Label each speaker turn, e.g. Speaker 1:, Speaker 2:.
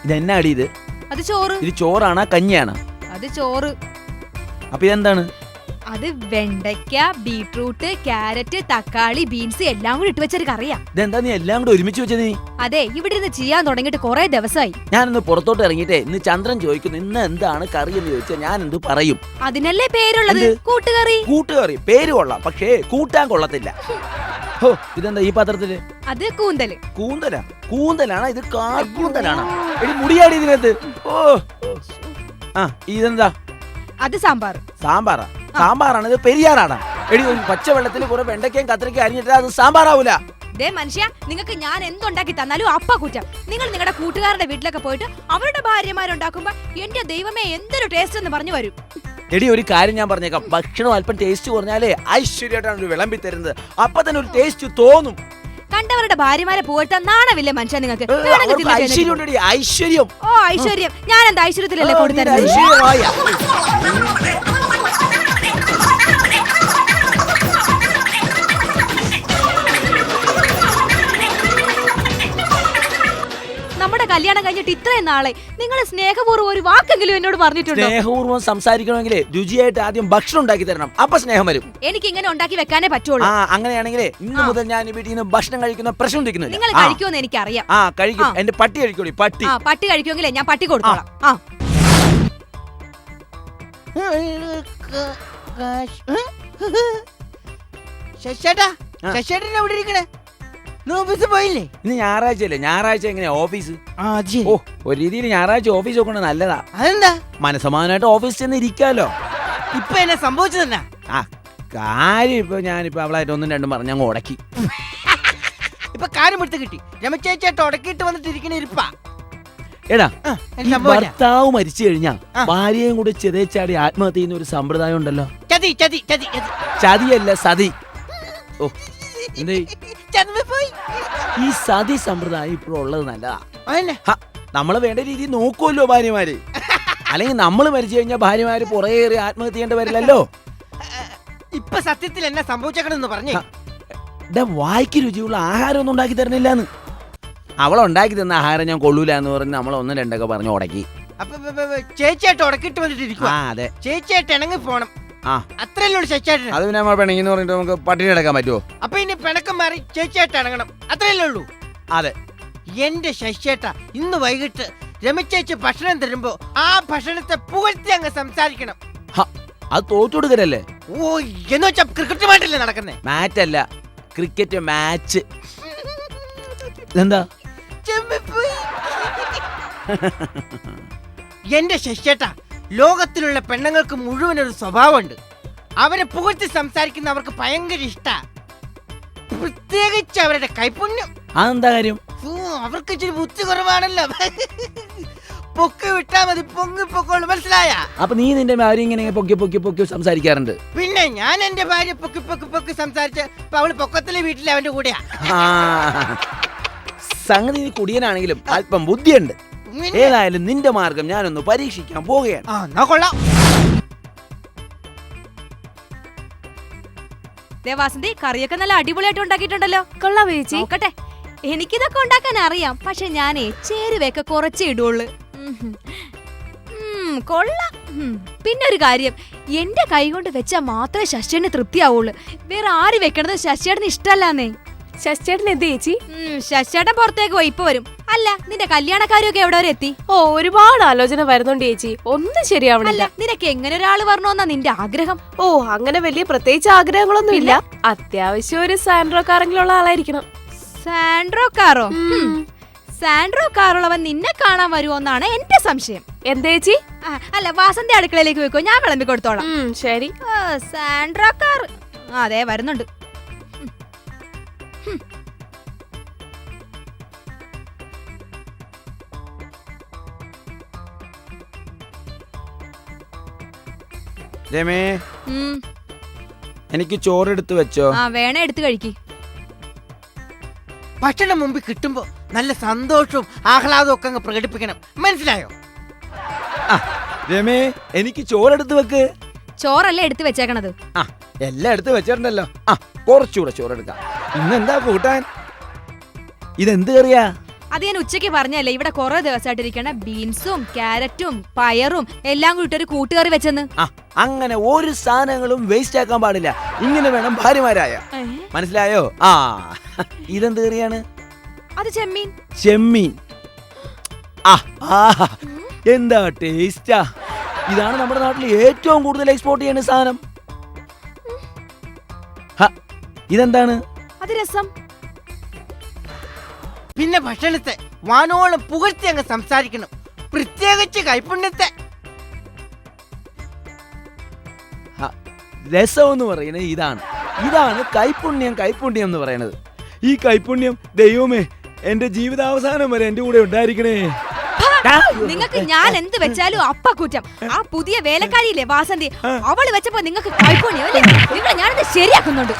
Speaker 1: ഇതെന്നാടി ഇത്?
Speaker 2: അത് ചോറ്.
Speaker 1: ഇത് ചോറാണോ കഞ്ഞിയാണോ?
Speaker 2: അത് ചോറ്.
Speaker 1: അപ്പൊ ഇതെന്താണ്?
Speaker 2: അത് വെണ്ടയ്ക്ക, ബീട്രൂട്ട്, ക്യാരറ്റ്, തക്കാളി, ബീൻസ് എല്ലാം കൂടി ഇട്ട് വെച്ചൊരു കറിയാ.
Speaker 1: ഇതെന്താ നീ എല്ലാം കൂടെ ഒരുമിച്ച് വെച്ചത്? നീ
Speaker 2: അതെ, ഇവിടെ ഇരുന്ന് ചെയ്യാൻ തുടങ്ങിയിട്ട് കുറെ ദിവസമായി.
Speaker 1: ഞാനൊന്ന് പുറത്തോട്ട് ഇറങ്ങിയിട്ടേ ഇന്ന് ചന്ദ്രൻ ചോദിക്കുന്നു ഇന്ന് എന്താണ് കറി എന്ന് ചോദിച്ചാൽ ഞാൻ എന്ത് പറയും?
Speaker 2: അതിനല്ലേ പേരുള്ളത്, കൂട്ടുകറി.
Speaker 1: കൂട്ടുകറി പേര് കൊള്ളാം, പക്ഷേ കൂട്ടാൻ കൊള്ളത്തില്ല. ഹോ, ഇതെന്താ ഈ പാത്രത്തില്?
Speaker 2: അത് കൂന്തല്.
Speaker 1: കൂന്തലാ? കൂന്തലാണോ ഇത്? കാർക്കൂന്തലാണോ? എടി മുടിയാടി ഇതിനകത്ത്. ഓ ആ, ഇതെന്താ?
Speaker 2: അത് സാമ്പാർ.
Speaker 1: സാമ്പാറാ? സാമ്പാറാണ് ഇത്? പെരിയാറാണ്? എടി പച്ചവെള്ളത്തിൽ കുറെ വെണ്ടയ്ക്കയും കത്തിരിക്കയും അരിഞ്ഞിട്ട് അത് സാമ്പാറാവൂല.
Speaker 2: ദേ മനുഷ്യ, നിങ്ങൾക്ക് ഞാൻ എന്തുണ്ടാക്കി തന്നാലും അപ്പ കുറ്റം. നിങ്ങൾ നിങ്ങളുടെ കൂട്ടുകാരുടെ വീട്ടിലൊക്കെ പോയിട്ട് അവരുടെ ഭാര്യമാരുണ്ടാക്കുമ്പോ എന്റെ ദൈവമേ എന്തൊരു ടേസ്റ്റ് എന്ന് പറഞ്ഞു വരും.
Speaker 1: എടി ഒരു കാര്യം ഞാൻ പറഞ്ഞേക്കാം, ഭക്ഷണം അല്പം ടേസ്റ്റ് കുറഞ്ഞാലേ ഐശ്വര്യമായിട്ടാണ് ഒരു വിളമ്പി തരുന്നത്. അപ്പൊ തന്നെ ഒരു ടേസ്റ്റ് തോന്നും.
Speaker 2: കണ്ടവരുടെ ഭാര്യമാരെ പോയിട്ട് നാണമില്ലേ മനുഷ്യ നിങ്ങൾക്ക്?
Speaker 1: ഐശ്വര്യം.
Speaker 2: ഓ ഐശ്വര്യം, ഞാൻ എന്താ ഐശ്വര്യത്തിലല്ലേ കൊടുത്തരുന്നത്? നമ്മുടെ കല്യാണം കഴിഞ്ഞിട്ട് ഇത്രയും നാളെ നിങ്ങൾ സ്നേഹപൂർവ്വം ഒരു വാക്കെങ്കിലും എന്നോട് പറഞ്ഞിട്ടുണ്ടോ?
Speaker 1: സ്നേഹപൂർവ്വം സംസാരിക്കണമെങ്കിൽ രുചിയായിട്ട് ആദ്യം ഭക്ഷണം ഉണ്ടാക്കി തരണം, അപ്പൊ സ്നേഹം വരും.
Speaker 2: എനിക്ക് ഇങ്ങനെ ഉണ്ടാക്കി വെക്കാനേ പറ്റുള്ളൂ.
Speaker 1: അങ്ങനെയാണെങ്കിൽ ഇന്ന് മുതൽ ഞാൻ വീട്ടിൽ നിന്ന് ഭക്ഷണം കഴിക്കുന്ന പ്രശ്നം ഉണ്ടിക്കുന്നില്ല.
Speaker 2: നിങ്ങൾ കഴിക്കുമെന്ന് എനിക്കറിയാം.
Speaker 1: കഴിക്കും. എന്റെ പട്ടി കഴിക്കോളി.
Speaker 2: പട്ടി കഴിക്കുമെങ്കിലേ ഞാൻ പട്ടി കൊടുത്തോളാം.
Speaker 1: പോയില്ലേ? ഇന്ന് ഞായറാഴ്ച അല്ലേ? ഞായറാഴ്ച എങ്ങനെയാ ഓഫീസ്? ഓ, ഒരു രീതിയിൽ ഞായറാഴ്ച ഓഫീസ് നോക്കണ നല്ലതാ.
Speaker 3: അതെന്താ?
Speaker 1: മനസ്സമാനായിട്ട് ഓഫീസിൽ ചെന്ന് ഇരിക്കാലോ.
Speaker 3: ഇപ്പൊ എന്നെ സംഭവിച്ചതന്നെ
Speaker 1: കാര്യം ഇപ്പൊ ഞാനിപ്പോ അവളായിട്ട് ഒന്നും രണ്ടും പറഞ്ഞ അങ്ങ് ഉടക്കി.
Speaker 3: ഇപ്പൊ കാര്യം എടുത്ത് കിട്ടി. രമച്ചേച്ചായിട്ട് ഉടക്കിയിട്ട് വന്നിട്ട് ഇരിക്കണ ഇരിപ്പാ.
Speaker 1: എടാ, ഭർത്താവ് മരിച്ചു കഴിഞ്ഞാ ഭാര്യയും കൂടെ ചെറിയച്ചാടി ആത്മഹത്യ ചെയ്യുന്ന ഒരു സമ്പ്രദായം ഉണ്ടല്ലോ. ചതിയല്ല, സതി. ഓ, എന്തേ ഈ സതി സമ്പ്രദായം ഇപ്പോഴുള്ളത് നല്ലതാ. നമ്മള് വേണ്ട രീതിയിൽ നോക്കുമല്ലോ ഭാര്യമാര്. അല്ലെങ്കിൽ നമ്മള് മരിച്ചു കഴിഞ്ഞാൽ ഭാര്യമാര് പുറകെ കയറി ആത്മഹത്യ ചെയ്യേണ്ടി വരില്ലല്ലോ.
Speaker 3: ഇപ്പൊ സത്യത്തിൽ എന്നാ സംഭവിച്ചേക്കണെന്ന് പറഞ്ഞേ.
Speaker 1: വായിക്ക് രുചിയുള്ള ആഹാരം ഒന്നും ഉണ്ടാക്കി തരണില്ലാന്ന്. അവളുണ്ടാക്കി തന്ന ആഹാരം ഞാൻ കൊള്ളൂല എന്ന് പറഞ്ഞ് നമ്മളൊന്നും രണ്ടൊക്കെ പറഞ്ഞു ഉടക്കി.
Speaker 3: ചേച്ചിയായിട്ട് ഉടക്കിട്ട് വന്നിട്ടിരിക്കും.
Speaker 1: അതെ,
Speaker 3: ചേച്ചിയായിട്ട് ഇണങ്ങി പോണം. അത്രയല്ലോ ചേച്ചിയായിട്ട്.
Speaker 1: അത് പിന്നെ പിണങ്ങിന്ന് പറഞ്ഞിട്ട് നമുക്ക് പട്ടിണി എടുക്കാൻ പറ്റുമോ?
Speaker 3: അപ്പൊ ഇനി പിണക്കം മാറി ചേച്ചിയായിട്ട് ഇണങ്ങണം, അത്രയല്ലേ ഉള്ളൂ.
Speaker 1: അതെ.
Speaker 3: എന്റെ ശശിയേട്ട, ഇന്ന് വൈകിട്ട് രമച്ചേച്ചി ഭക്ഷണം തരുമ്പോ ആ ഭക്ഷണത്തെ പുകഴ്ത്തി അങ്ങ് സംസാരിക്കണം.
Speaker 1: അത് തോറ്റുകൊടുക്കലല്ലേ?
Speaker 3: ഓ, എന്ന് വെച്ചാ ക്രിക്കറ്റ് മാറ്റല്ലേ നടക്കുന്നേ?
Speaker 1: മാറ്റല്ല, ക്രിക്കറ്റ് മാച്ച്. എന്താ?
Speaker 3: എന്റെ ശശിയേട്ട, ലോകത്തിലുള്ള പെണ്ണുങ്ങൾക്ക് മുഴുവൻ ഒരു സ്വഭാവമുണ്ട്. അവരെ പുകഴ്ത്തി സംസാരിക്കുന്ന അവർക്ക് ഭയങ്കര ഇഷ്ട, പ്രത്യേകിച്ച് അവരുടെ കൈപുണ്യം.
Speaker 1: അതെന്താ കാര്യം?
Speaker 3: അവർക്ക് ഇച്ചിരി ബുദ്ധി കുറവാണല്ലോ. പൊക്കി വിട്ടാ മതി, പൊങ്ങി പൊക്കോളൂ, മനസ്സിലായ?
Speaker 1: അപ്പൊ നീ നിന്റെ ഭാര്യ ഇങ്ങനെ പൊക്കി പൊക്കി പൊക്കി സംസാരിക്കാറുണ്ട്?
Speaker 3: പിന്നെ ഞാൻ എന്റെ ഭാര്യ പൊക്കി പൊക്കി പൊക്കി സംസാരിച്ച അവള് പൊക്കത്തിലെ വീട്ടിലെ അവന്റെ കൂടെയാ.
Speaker 1: സംഗതി നീ കുടിയനാണെങ്കിലും അല്പം ബുദ്ധിയുണ്ട്. ഏതായാലും നിന്റെ മാർഗം ഞാനൊന്ന് പരീക്ഷിക്കാൻ പോവുകയാണ്.
Speaker 3: കൊള്ളാം.
Speaker 2: ദേവാസന്തി, കറിയൊക്കെ നല്ല അടിപൊളിയായിട്ട് ഉണ്ടാക്കിയിട്ടുണ്ടല്ലോ. കൊള്ളാം ചേച്ചി. നോക്കട്ടെ, എനിക്കിതൊക്കെ ഉണ്ടാക്കാൻ അറിയാം, പക്ഷെ ഞാനേ ചേരുവയൊക്കെ കുറച്ചേ ഇടുള്ളൂ. കൊള്ളാം. പിന്നെ ഒരു കാര്യം, എന്റെ കൈ കൊണ്ട് വെച്ചാൽ മാത്രമേ ശശിയേട്ടന് തൃപ്തിയാവുള്ളൂ. വേറെ ആര് വെക്കണത് ശശിയേട്ടന് ഇഷ്ടല്ലാന്നേ.
Speaker 4: ശശിയേട്ടൻ എന്ത് ചേച്ചി?
Speaker 2: ശശിയേട്ടൻ പുറത്തേക്ക് പോയി, ഇപ്പൊ വരും. അല്ല, നിന്റെ കല്യാണക്കാരൊക്കെ എവിടെ വരെ എത്തി?
Speaker 4: ഓ, ഒരുപാട് ആലോചന വരുന്നുണ്ട് ചേച്ചി, ഒന്നും ശരിയാവണില്ല.
Speaker 2: നിനക്ക് എങ്ങനെ ഒരാള് വരണമെന്നാ നിന്റെ ആഗ്രഹം?
Speaker 4: ഓ, അങ്ങനെ വലിയ പ്രത്യേകിച്ച് ആഗ്രഹങ്ങളൊന്നും ഇല്ല. അത്യാവശ്യം ഒരു സാൻഡ്രോ കാറെങ്കിലും ഉള്ള ആളായിരിക്കണം.
Speaker 2: സാൻഡ്രോ കാറോ? സാൻഡ്രോ കാറുള്ളവൻ നിന്നെ കാണാൻ വരുമോന്നാണ് എന്റെ സംശയം.
Speaker 4: എന്താ ചേച്ചി?
Speaker 2: അല്ല, വാസന്തി അടുക്കളയിലേക്ക് വെക്കോ, ഞാൻ വിളമ്പി കൊടുത്തോളാം.
Speaker 4: ശരി.
Speaker 2: സാൻഡ്രോ കാർ അതെ വരുന്നുണ്ട്.
Speaker 1: രമേ, എനിക്ക് ചോറെടുത്ത് വെച്ചോ?
Speaker 2: വേണേ എടുത്ത് കഴിക്ക്.
Speaker 3: ഭക്ഷണം മുമ്പിൽ കിട്ടുമ്പോ നല്ല സന്തോഷവും ആഹ്ലാദവും ഒക്കെ അങ്ങ് പ്രകടിപ്പിക്കണം, മനസ്സിലായോ?
Speaker 1: രമേ, എനിക്ക് ചോറെടുത്ത് വെക്ക്.
Speaker 2: ചോറല്ലേ എടുത്ത് വെച്ചേക്കണത്?
Speaker 1: എല്ലാം എടുത്ത് വെച്ചിട്ടുണ്ടല്ലോ. കുറച്ചുകൂടെ ചോറെടുക്കാം. ഇന്നെന്താ കൂട്ടാൻ? ഇതെന്ത് കറിയാ?
Speaker 2: അത് ഞാൻ ഉച്ചയ്ക്ക് പറഞ്ഞല്ലേ ഇവിടെ കുറെ ദിവസമായിട്ടിരിക്കണ ബീൻസും ക്യാരറ്റും പയറും എല്ലാം കൂടി ഒരു കൂട്ടുകറി വെച്ചെന്ന്.
Speaker 1: ആ അങ്ങനെ ഒരു സാധനങ്ങളും വേസ്റ്റ് ആക്കാൻ പാടില്ല. ഇങ്ങനെ വേണം ഭാര്യമാരായ. മനസ്സിലായോ? ആ ഇതെന്ത് കറിയാണ്?
Speaker 2: അത് ചെമ്മീൻ.
Speaker 1: ചെമ്മീൻ. ആ ആഹാ, എന്താ ടേസ്റ്റാ. ഇതാണ് നമ്മുടെ നാട്ടിൽ ഏറ്റവും കൂടുതൽ എക്സ്പോർട്ട് ചെയ്യുന്ന സാധനം. ഇതെന്താണ്?
Speaker 2: അത് രസം.
Speaker 3: പിന്നെ ഭക്ഷണത്തെ വാനോളം പുകഴ്ത്തി അങ്ങ് സംസാരിക്കണം, പ്രത്യേകിച്ച് കൈപ്പുണ്യത്തെ.
Speaker 1: രസം എന്ന് പറയുന്നത് ഇതാണ് കൈപ്പുണ്യം എന്ന് പറയുന്നത്. ഈ കൈപ്പുണ്യം ദൈവമേ എന്റെ ജീവിതാവസാനം വരെ എന്റെ കൂടെ ഉണ്ടായിരിക്കണേ.
Speaker 2: നിങ്ങൾക്ക് ഞാൻ എന്ത് വെച്ചാലും അപ്പ കുറ്റം. ആ പുതിയ വേലക്കാരിയില്ലേ വാസന്തി, അവള് വെച്ചപ്പോ നിങ്ങൾക്ക് കൈപ്പുണ്യം അല്ലേ? നിങ്ങളെ ഞാനത് ശരിയാക്കുന്നുണ്ട്.